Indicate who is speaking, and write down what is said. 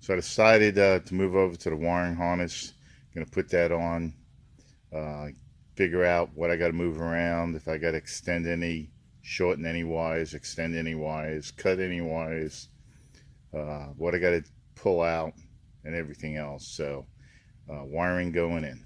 Speaker 1: So I decided to move over to the wiring harness. Gonna put that on, uh, figure out what I got to move around, if I got to extend any, shorten any wires, extend any wires, cut any wires, what I got to pull out, and everything else. So wiring going in.